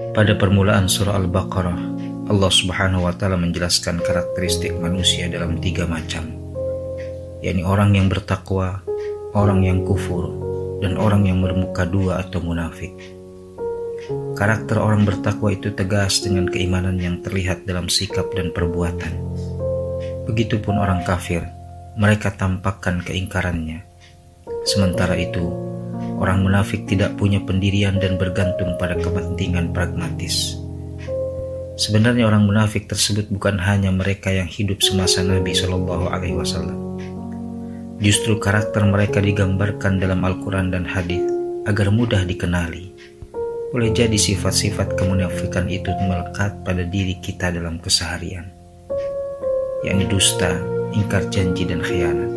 Pada permulaan surah Al-Baqarah, Allah Subhanahu wa Ta'ala menjelaskan karakteristik manusia dalam 3 macam, yakni orang yang bertakwa, orang yang kufur, dan orang yang bermuka dua atau munafik. Karakter orang bertakwa itu tegas dengan keimanan yang terlihat dalam sikap dan perbuatan. Begitupun orang kafir, mereka tampakkan keingkarannya. Sementara itu, orang munafik tidak punya pendirian dan bergantung pada kepentingan pragmatis. Sebenarnya orang munafik tersebut bukan hanya mereka yang hidup semasa Nabi Shallallahu Alaihi Wasallam. Justru karakter mereka digambarkan dalam Al-Quran dan hadis agar mudah dikenali. Boleh jadi sifat-sifat kemunafikan itu melekat pada diri kita dalam keseharian, yakni dusta, ingkar janji, dan khianat.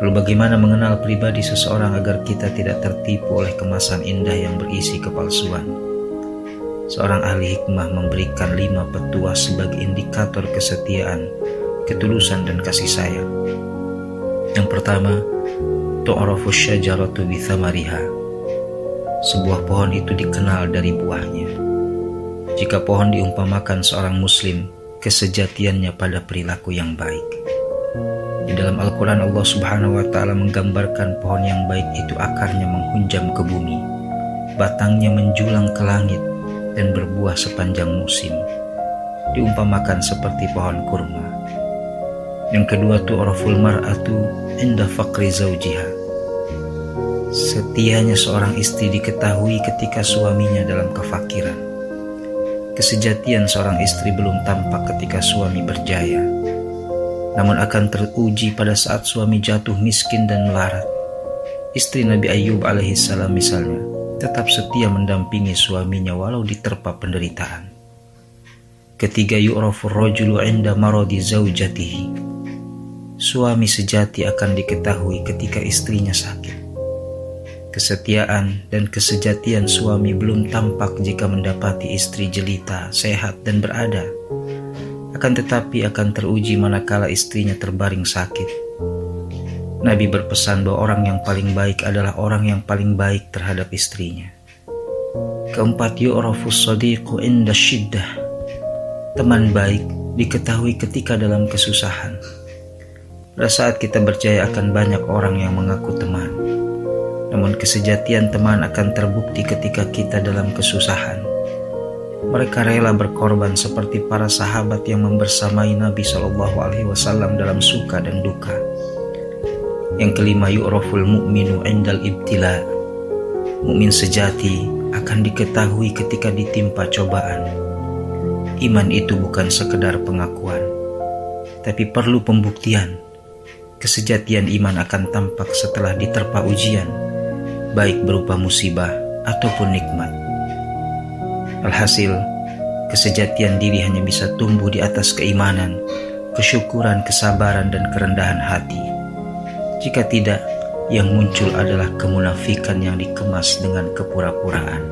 Lalu bagaimana mengenal pribadi seseorang agar kita tidak tertipu oleh kemasan indah yang berisi kepalsuan? Seorang ahli hikmah memberikan 5 petua sebagai indikator kesetiaan, ketulusan, dan kasih sayang. Yang pertama, tu'rafu syajaratu bi thamariha. Sebuah pohon itu dikenal dari buahnya. Jika pohon diumpamakan seorang muslim, kesejatiannya pada perilaku yang baik. Di dalam Al-Quran, Allah Subhanahu wa Ta'ala menggambarkan pohon yang baik itu akarnya menghunjam ke bumi, batangnya menjulang ke langit, dan berbuah sepanjang musim. Diumpamakan seperti pohon kurma. Yang kedua, tu'raful mar'atu inda faqri zawjiha. Setianya seorang istri diketahui ketika suaminya dalam kefakiran. Kesejatian seorang istri belum tampak ketika suami berjaya, namun akan teruji pada saat suami jatuh miskin dan melarat. Istri Nabi Ayyub alaihissalam misalnya tetap setia mendampingi suaminya walau diterpa penderitaan. Ketiga, yu'rafur rajulu 'inda maradi zaujatihi. Suami sejati akan diketahui ketika istrinya sakit. Kesetiaan dan kesejatian suami belum tampak jika mendapati istri jelita, sehat, dan berada. Akan tetapi akan teruji manakala istrinya terbaring sakit. Nabi berpesan bahwa orang yang paling baik adalah orang yang paling baik terhadap istrinya. Keempat, yu'rafus sadiqu inda syiddah. Teman baik diketahui ketika dalam kesusahan. Pada saat kita berjaya akan banyak orang yang mengaku teman, namun kesejatian teman akan terbukti ketika kita dalam kesusahan. Mereka rela berkorban seperti para sahabat yang membersamai Nabi Shallallahu Alaihi Wasallam dalam suka dan duka. Yang kelima, yu'raful mu'minu indal ibtila. Mukmin sejati akan diketahui ketika ditimpa cobaan. Iman itu bukan sekedar pengakuan, tapi perlu pembuktian. Kesejatian iman akan tampak setelah diterpa ujian, baik berupa musibah ataupun nikmat. Alhasil, kesejatian diri hanya bisa tumbuh di atas keimanan, kesyukuran, kesabaran, dan kerendahan hati. Jika tidak, yang muncul adalah kemunafikan yang dikemas dengan kepura-puraan.